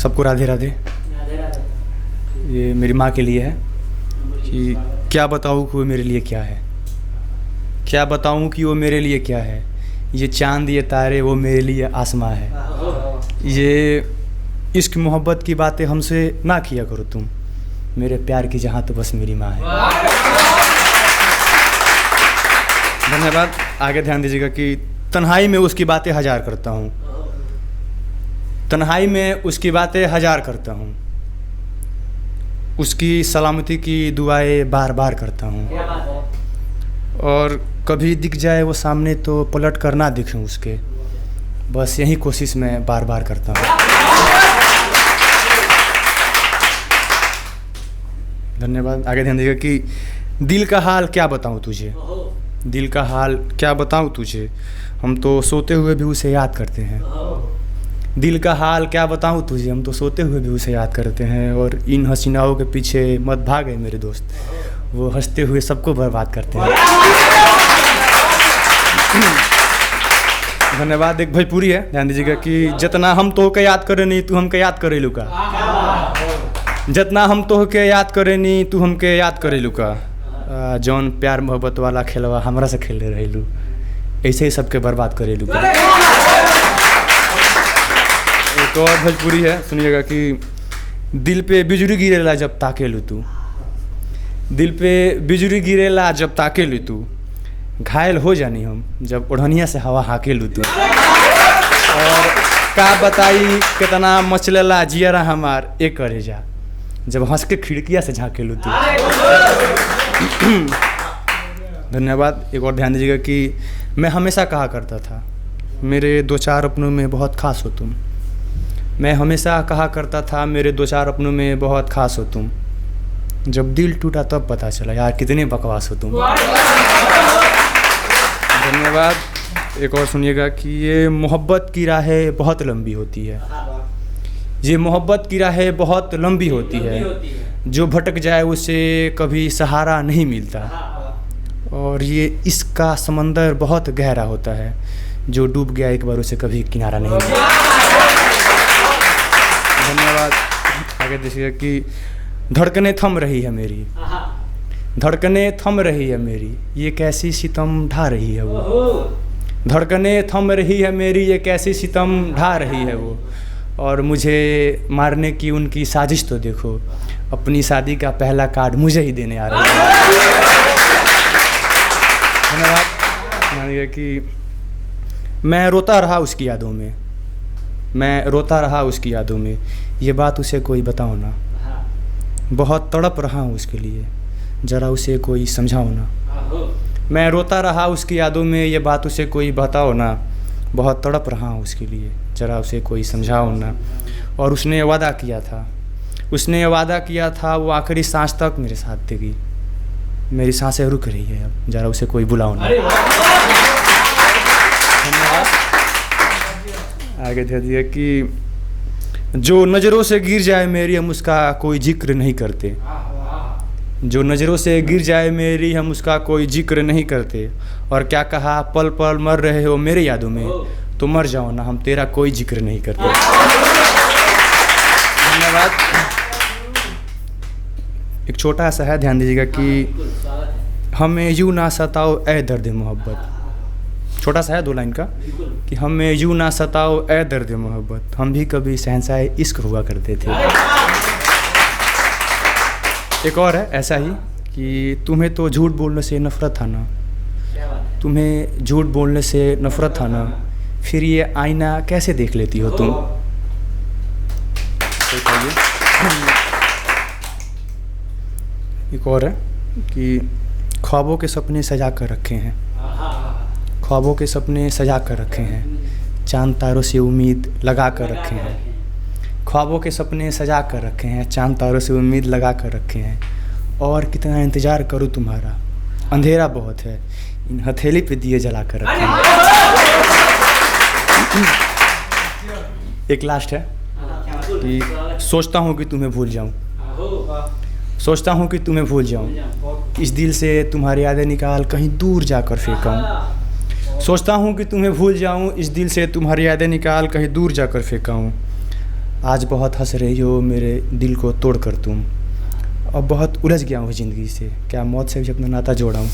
सबको राधे राधे। ये मेरी माँ के लिए है कि क्या बताऊँ कि वो मेरे लिए क्या है, क्या बताऊँ कि वो मेरे लिए क्या है। ये चाँद ये तारे वो मेरे लिए आसमां है। ये इश्क मोहब्बत की बातें हमसे ना किया करो तुम, मेरे प्यार की जहाँ तो बस मेरी माँ है। धन्यवाद। आगे ध्यान दीजिएगा कि तन्हाई में उसकी बातें हजार करता हूँ, तन्हाई में उसकी बातें हजार करता हूँ, उसकी सलामती की दुआएं बार बार करता हूँ। और कभी दिख जाए वो सामने तो पलट कर ना दिखूं उसके, बस यही कोशिश मैं बार बार करता हूँ। धन्यवाद। आगे ध्यान दीजिएगा कि दिल का हाल क्या बताऊँ तुझे, दिल का हाल क्या बताऊँ तुझे, हम तो सोते हुए भी उसे याद करते हैं। दिल का हाल क्या बताऊँ तुझे, हम तो सोते हुए भी उसे याद करते हैं। और इन हसीनाओं के पीछे मत भागे मेरे दोस्त, वो हंसते हुए सबको बर्बाद करते हैं। धन्यवाद। एक भोजपुरी है, ध्यान दीजिएगा कि जितना हम तो के याद करे नहीं तू हमके याद करे लुका, जितना हम तो के याद करे नहीं तू हमके याद करे लुका। जौन प्यार मोहब्बत वाला खेलवा हमरा से खेल रहे लू, ऐसे ही सबके बर्बाद करे लुका। एक और भोजपुरी है, सुनिएगा कि दिल पे बिजुली गिरेला जब ताके लू तू, दिल पे बिजुली गिरेला जब ताके लू तू, घायल हो जानी हम जब ओढ़निया से हवा हाके लू तू। और का बताई कितना मचलेला जियरा हमार एक करे जा, जब हंस के खिड़किया से झाँके लू तू। धन्यवाद। एक और ध्यान दीजिएगा कि मैं हमेशा कहा करता था मेरे दो चार अपनों में बहुत खास हो तुम, मैं हमेशा कहा करता था मेरे दो चार अपनों में बहुत खास हो तुम, जब दिल टूटा तब पता चला यार कितने बकवास हो तुम। धन्यवाद। एक और सुनिएगा कि ये मोहब्बत की राहें बहुत लंबी होती है, ये मोहब्बत की राहें बहुत लंबी होती है, जो भटक जाए उसे कभी सहारा नहीं मिलता। और ये इसका समंदर बहुत गहरा होता है, जो डूब गया एक बार उसे कभी किनारा नहीं मिलता। धन्यवाद। आगे देखिए कि धड़कने थम रही है मेरी, धड़कने थम रही है मेरी, ये कैसी सितम ढा रही है वो, धड़कने थम रही है मेरी, ये कैसी सितम ढा रही है वो। और मुझे मारने की उनकी साजिश तो देखो, अपनी शादी का पहला कार्ड मुझे ही देने आ रही है। धन्यवाद। मानिए कि मैं रोता रहा उसकी यादों में, मैं रोता रहा उसकी यादों में, ये बात उसे कोई बताओ ना, बहुत तड़प रहा हूँ उसके लिए, ज़रा उसे कोई समझाओ ना। मैं रोता रहा उसकी यादों में, ये बात उसे कोई बताओ ना, बहुत तड़प रहा हूँ उसके लिए, ज़रा उसे कोई समझाओ ना। और उसने वादा किया था, उसने वादा किया था वो आखिरी सांस तक मेरे साथ देगी, मेरी सांसें रुक रही है अब, ज़रा उसे कोई बुलाओ ना। धन्यवाद। आगे दे दिया कि जो नज़रों से गिर जाए मेरी हम उसका कोई जिक्र नहीं करते, जो नज़रों से गिर जाए मेरी हम उसका कोई जिक्र नहीं करते। और क्या कहा, पल पल मर रहे हो मेरे यादों में, तो मर जाओ ना, हम तेरा कोई जिक्र नहीं करते। धन्यवाद। एक छोटा सा है, ध्यान दीजिएगा कि हमें यूँ ना सताओ ए दर्द मोहब्बत, छोटा सा है 2 लाइन का, कि हमें यूँ ना सताओ ए दर्द मोहब्बत, हम भी कभी शहंशाह इश्क हुआ करते थे। एक और है ऐसा ही कि तुम्हें तो झूठ बोलने से नफ़रत था ना, तुम्हें झूठ बोलने से नफ़रत था ना, फिर ये आईना कैसे देख लेती हो तुम। एक और है कि ख्वाबों के सपने सजा कर रखे हैं, ख्वाबों के सपने सजा कर रखे हैं, चांद तारों से उम्मीद लगा कर रखे हैं, ख्वाबों के सपने सजा कर रखे हैं, चांद तारों से उम्मीद लगा कर रखे हैं। और कितना इंतज़ार करूँ तुम्हारा, अंधेरा बहुत है, इन हथेली पे दिए जला कर रखे हैं। एक लास्ट है कि सोचता हूँ कि तुम्हें भूल जाऊँ, सोचता हूँ कि तुम्हें भूल जाऊँ, इस दिल से तुम्हारी यादें निकाल कहीं दूर जाकर फेंकाऊँ, सोचता हूँ कि तुम्हें भूल जाऊँ, इस दिल से तुम्हारी यादें निकाल कहीं दूर जाकर फेंकाऊँ। आज बहुत हंस रही हो मेरे दिल को तोड़ कर तुम। अब बहुत उलझ गया हूँ ज़िंदगी से, क्या मौत से भी अपना नाता जोड़ा हूँ।